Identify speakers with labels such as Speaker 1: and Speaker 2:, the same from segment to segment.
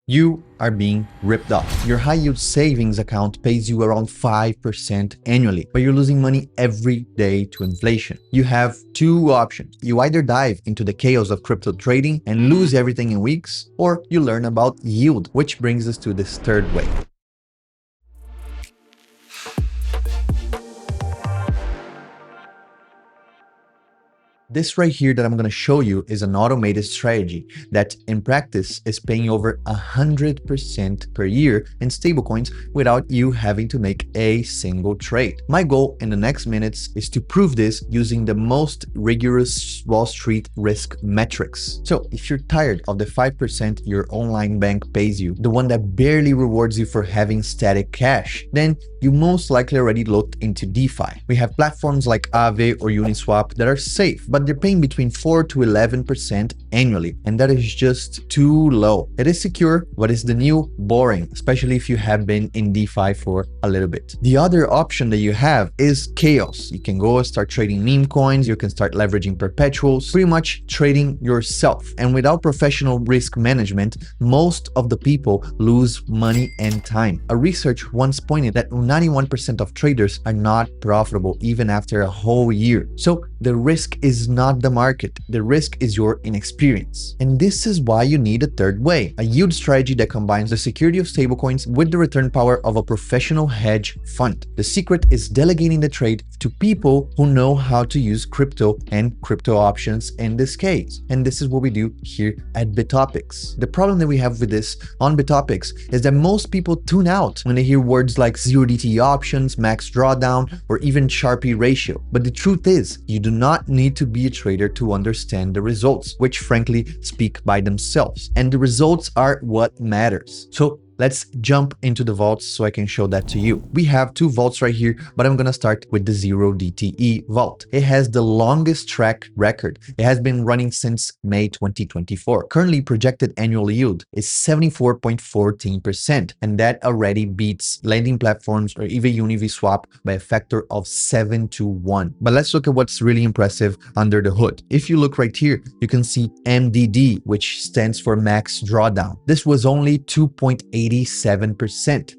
Speaker 1: you are being ripped off. Your high yield savings account pays you around 5% annually, but you're losing money every day to inflation. You have two options. You either dive into the chaos of crypto trading and lose everything in weeks, or you learn about yield, which brings us to this third way. This right here that I'm going to show you is an automated strategy that in practice is paying over 100% per year in stablecoins without you having to make a single trade. My goal in the next minutes is to prove this using the most rigorous Wall Street risk metrics. So if you're tired of the 5% your online bank pays you, the one that barely rewards you for having static cash, then you most likely already looked into DeFi. We have platforms like Aave or Uniswap that are safe, but they're paying between 4 to 11% annually, and that is just too low. It is secure, but it's the new boring, especially if you have been in DeFi for a little bit. The other option that you have is chaos. You can go and start trading meme coins, you can start leveraging perpetuals, pretty much trading yourself. And without professional risk management, most of the people lose money and time. A research once pointed that 91% of traders are not profitable even after a whole year. So the risk is not the market. The risk is your inexperience. And this is why you need a third way, a yield strategy that combines the security of stablecoins with the return power of a professional hedge fund. The secret is delegating the trade to people who know how to use crypto and crypto options in this case. And this is what we do here at Btopics. The problem that we have with this on Btopics is that most people tune out when they hear words like USDT options, max drawdown, or even Sharpe ratio. But the truth is, you do not need to be a trader to understand the results, which frankly speak by themselves. And the results are what matters. So let's jump into the vaults so I can show that to you. We have two vaults right here, but I'm gonna start with the 0DTE vault. It has the longest track record. It has been running since May 2024. Currently projected annual yield is 74.14%, and that already beats lending platforms or even Uniswap by a factor of 7 to 1. But let's look at what's really impressive under the hood. If you look right here, you can see MDD, which stands for max drawdown. This was only 2.87%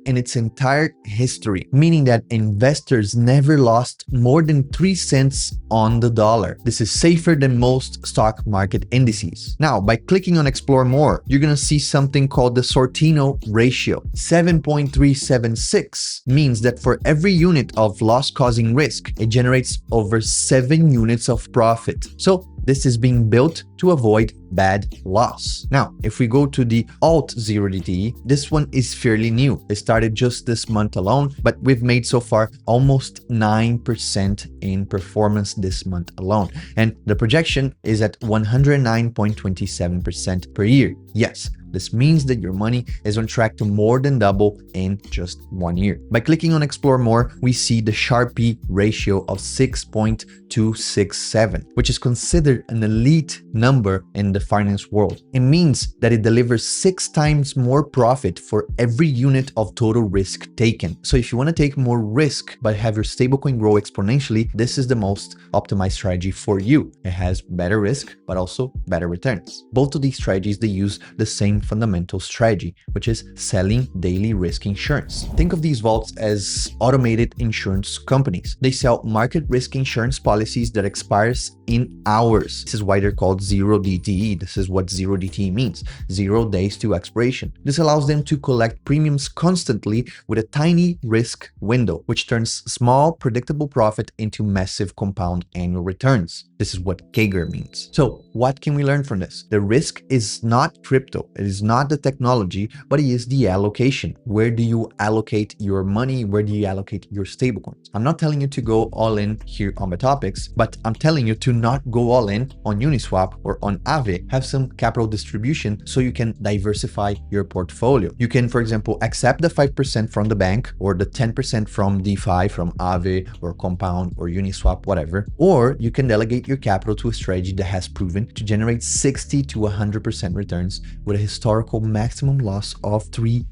Speaker 1: in its entire history, meaning that investors never lost more than 3 cents on the dollar. This is safer than most stock market indices. Now, by clicking on Explore More, you're gonna see something called the Sortino ratio. 7.376 means that for every unit of loss-causing risk, it generates over 7 units of profit. So this is being built to avoid bad loss. Now, if we go to the Alt 0DTE, this one is fairly new. It started just this month alone, but we've made so far almost 9% in performance this month alone. And the projection is at 109.27% per year. Yes, this means that your money is on track to more than double in just 1 year. By clicking on Explore More, we see the Sharpe ratio of 6.267, which is considered an elite number in the finance world. It means that it delivers 6 times more profit for every unit of total risk taken. So if you want to take more risk but have your stablecoin grow exponentially, this is the most optimized strategy for you. It has better risk, but also better returns. Both of these strategies, they use the same fundamental strategy, which is selling daily risk insurance. Think of these vaults as automated insurance companies. They sell market risk insurance policies that expires in hours. This is why they're called 0DTE. This is what 0DTE means, 0 days to expiration. This allows them to collect premiums constantly with a tiny risk window, which turns small, predictable profit into massive compound annual returns. This is what CAGR means. So what can we learn from this? The risk is not crypto. It is not the technology, but it is the allocation. Where do you allocate your money? Where do you allocate your stablecoins? I'm not telling you to go all in here on Btopics, but I'm telling you to not go all in on Uniswap or on Aave. Have some capital distribution so you can diversify your portfolio. You can, for example, accept the 5% from the bank or the 10% from DeFi, from Aave or Compound or Uniswap, whatever. Or you can delegate your capital to a strategy that has proven to generate 60 to 100% returns with a historical maximum loss of 3%.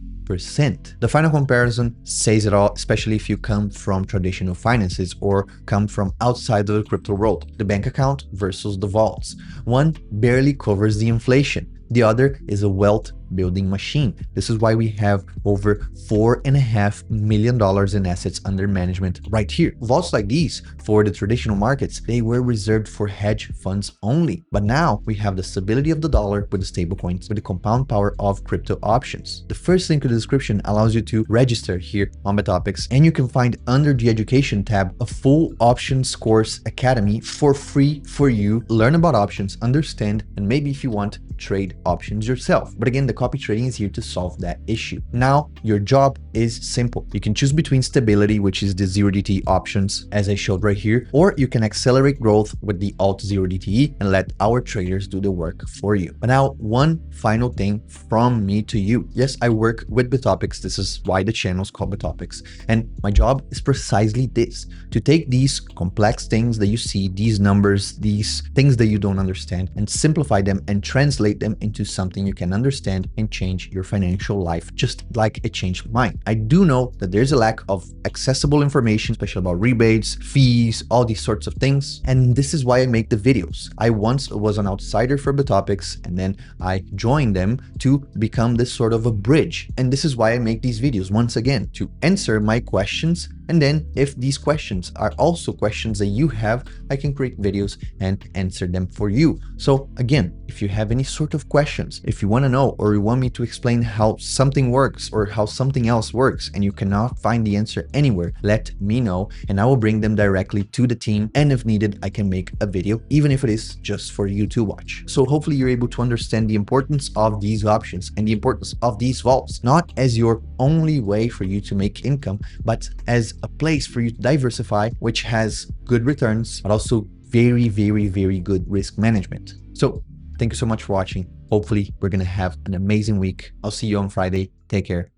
Speaker 1: The final comparison says it all, especially if you come from traditional finances or come from outside of the crypto world. The bank account versus the vaults. One barely covers the inflation. The other is a wealth building machine. This is why we have over $4.5 million in assets under management right here. Vaults like these for the traditional markets, they were reserved for hedge funds only. But now we have the stability of the dollar with the stablecoins, with the compound power of crypto options. The first link in the description allows you to register here on Btopics, and you can find under the education tab a full options course academy for free for you. Learn about options, understand, and maybe if you want, trade options yourself. But again, the copy trading is here to solve that issue. Now, your job is simple. You can choose between stability, which is the 0DTE options, as I showed right here, or you can accelerate growth with the Alt 0DTE and let our traders do the work for you. But now, one final thing from me to you. Yes, I work with Btopics. This is why the channel is called Btopics. And my job is precisely this, to take these complex things that you see, these numbers, these things that you don't understand, and simplify them and translate them into something you can understand and change your financial life, just like it changed mine. I do know that there's a lack of accessible information, especially about rebates, fees, all these sorts of things. And this is why I make the videos. I once was an outsider for Btopics, and then I joined them to become this sort of a bridge. And this is why I make these videos, once again, to answer my questions. And then if these questions are also questions that you have, I can create videos and answer them for you. So again, if you have any sort of questions, if you want to know or you want me to explain how something works or how something else works and you cannot find the answer anywhere, let me know and I will bring them directly to the team. And if needed, I can make a video, even if it is just for you to watch. So hopefully you're able to understand the importance of these options and the importance of these vaults, not as your only way for you to make income, but as a place for you to diversify, which has good returns, but also very, very, very good risk management. So thank you so much for watching. Hopefully we're going to have an amazing week. I'll see you on Friday. Take care.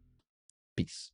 Speaker 1: Peace.